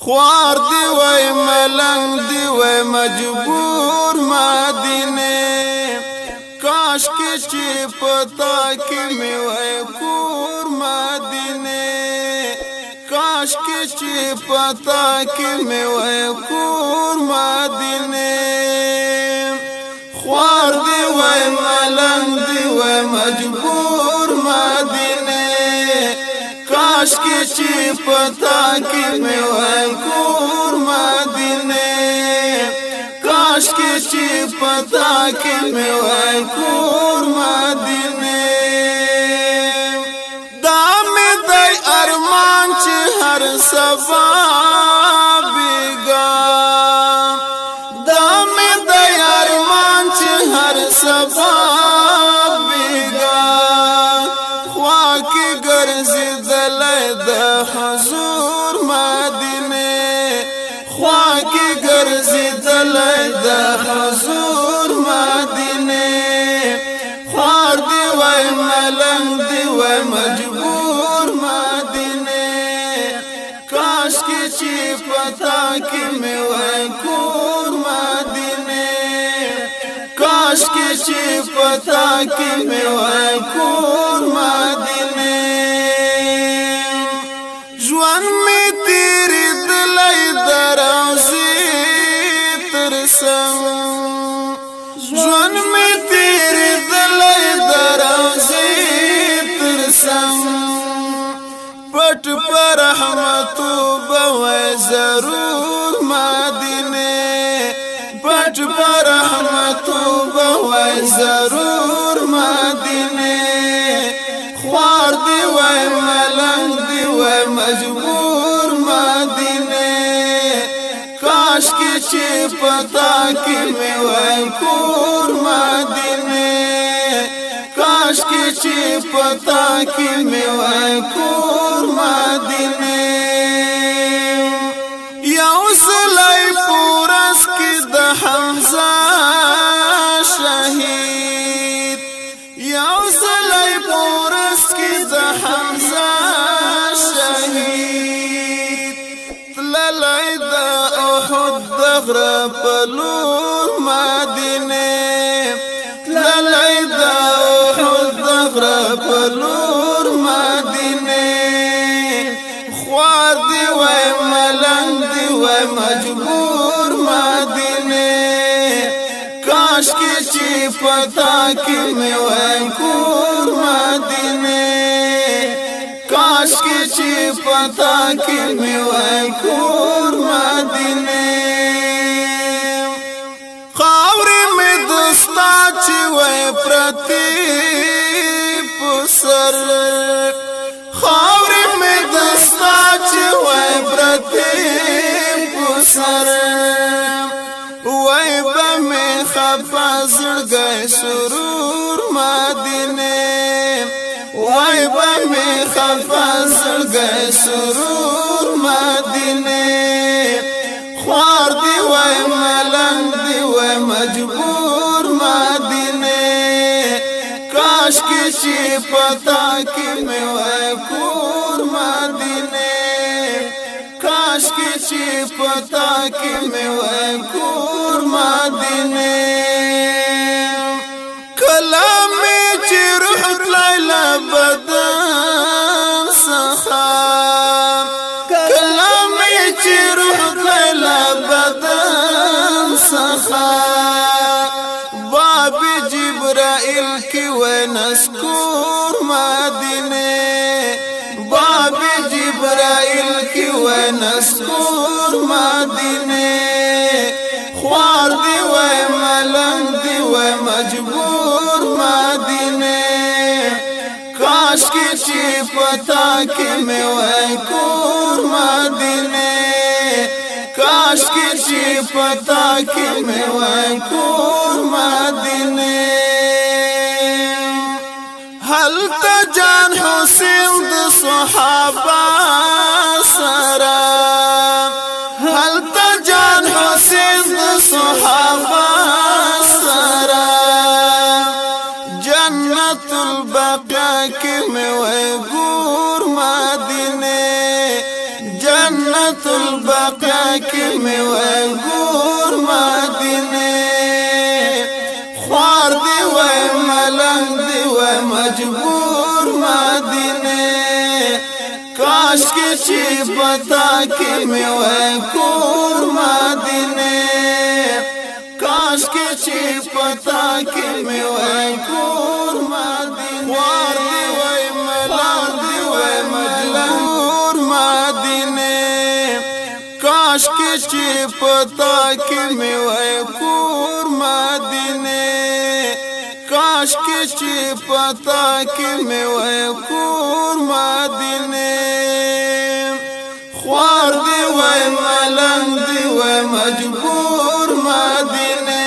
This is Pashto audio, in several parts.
خوار دی وای ملنگ دی وای مجبور مدینه کاش کې چې پتا کې می وای کور مدینه کاش کې چې پتا کې می وای کور مدینه خوار دی وای ملنگ دی وای مجبور مدینه کاش کې چې پتا کې می وای کور مدینه کاش کې چې پتا کې می وای کور مدینه دا می د ارمان چې هر سبا بیگا دا می د ارمان چې هر سبا بیگا خوا کې ګرځي د حضور مدینه خوا کې ګرځیدل د حضور مدینه خوار دی وای ملنگ دی وای مجبور مدینه کاش کې چې پتا کې می وای کور مدینه کاش کې چې پتا کې می وای کور مدینه ژوند می تیری دلای دروزی ترسم ژوند می تیری دلای دروزی ترسم پټ پر رحمتو بوای ضرور مدینه پټ پر رحمتو بوای ضرور مدینه خوار دی وای ملنگ دی وای مجبور مدینه کاش کې چې پتا کې می وای کور مدینه کاش کې چې پتا کې می وای کور مدینه یو سلای پورس کې د حمزه شهید یو سلای پورس کې د حمزه شهید تللی د احد دغر پلور مدینه تللی د احد دغر پلور مدینه خوار دی وای ملنگ دی وای مجبور مدینه کاش کې چې پتا کې می وای کور مدینه کاش کې چې پتا کې می وای کور مدینه خاورې می دوستا چې وای پرتی پسر خاورې می دوستا چې وای پرتی پسر وای به می خفا زړګی سرور مدینه وای به می خفا زړګی سرور مدینه خوار دی وای ملنگ دی وای مجبور مدینه کاش کې چې پتا کې می وای کور مدینه کاش کې چې پتا کې می وای کور مدینه کلام چې روح لیلا بدن سخا کلام چې روح لیلا بدن سخا باب جبرائیل کی وای نسکور مدینه باب جبرائیل کی وای نسکور مدینه خوار دی وای ملنگ دی وای مجبور مدینه کاش کې چې پتا کې می وای کور مدینه کاش کې چې پتا کې می وای کور مدینه هلته جان حسین د صحابه سره هلته جان حسین د صحابه سره جنت البقا کې می وای ګور مدینه جنت جنت البقا کی می وای ګور مدینه خوار دی وای ملنګ دی وای مجبور مدینه کاش کی چی پتا کی می وای ګور مدینه کاش کی چی پتا کی می وای ګور مدینه خوار دی وای ملنګ دی وای مجبور مدینه کاش کی چی پتا کی می وای ګور مدینه کاش کی چی پتا کی می وای ګور مدینه خوار دی وای ملنګ دی وای مجبور مدینه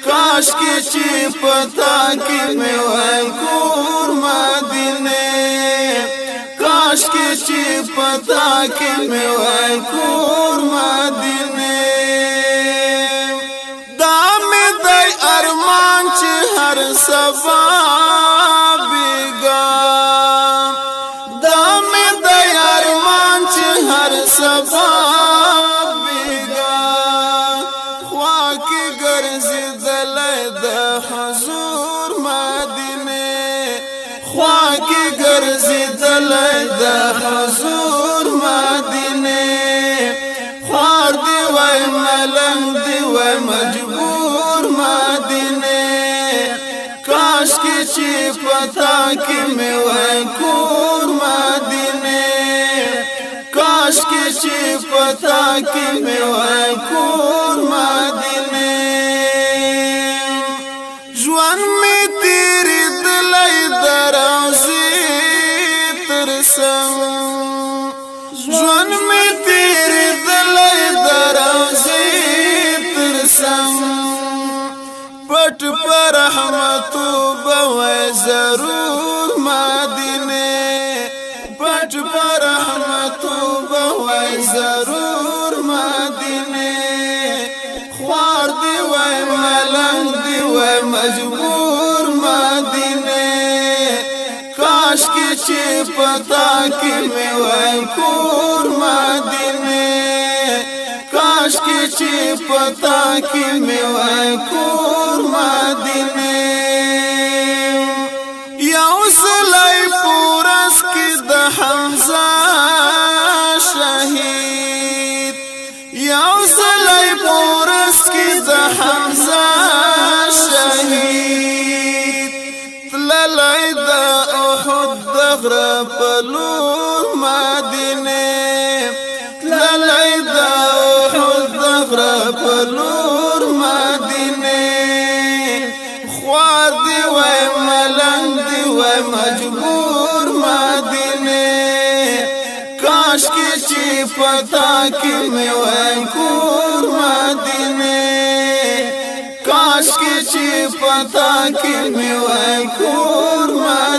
کاش کی چی پتا کی می وای ګور مدینه کاش کی چی پتا کی می وای ګور مدینه دا می دای ارمان چې هر سبا بیگا دا می دای ارمان چې هر سبا بیگا خوا کی ګرځي دلای د حضور مدینه خوا کی ګرځي دلای د حضور مدینه خوار دی وای ملنګ دی وای مجبور مدینه کاش کی چی پتا کی می وای ګور مدینه کاش کی چی پتا کی می وای ګور مدینه ژوند می تیری دلای دروزی تر څنګ ژوند می تیری دلای دروزی تر څنګ پټ پر رحمتو بوای ضرور مدینه پټ پر رحمتو بوای ضرور مدینه خوار دی وای ملنګ دی وای مجبور مدینه کاش کی چی پتا کی می وای ګور مدینه کاش کی چی پتا کی می وای ګور مدینه یو سلای پورس کی د حمزه شهید یو سلای پورس کی د حمزه شهید تللای د احد دغر پلور مدینه تللای د احد دغر پلور مدینه خوار دی وای ملنګ دی وای مجبور مدینه کاش کی چی پتا کی می وای ګور مدینه کاش کی چی پتا کی می وای ګور مدینه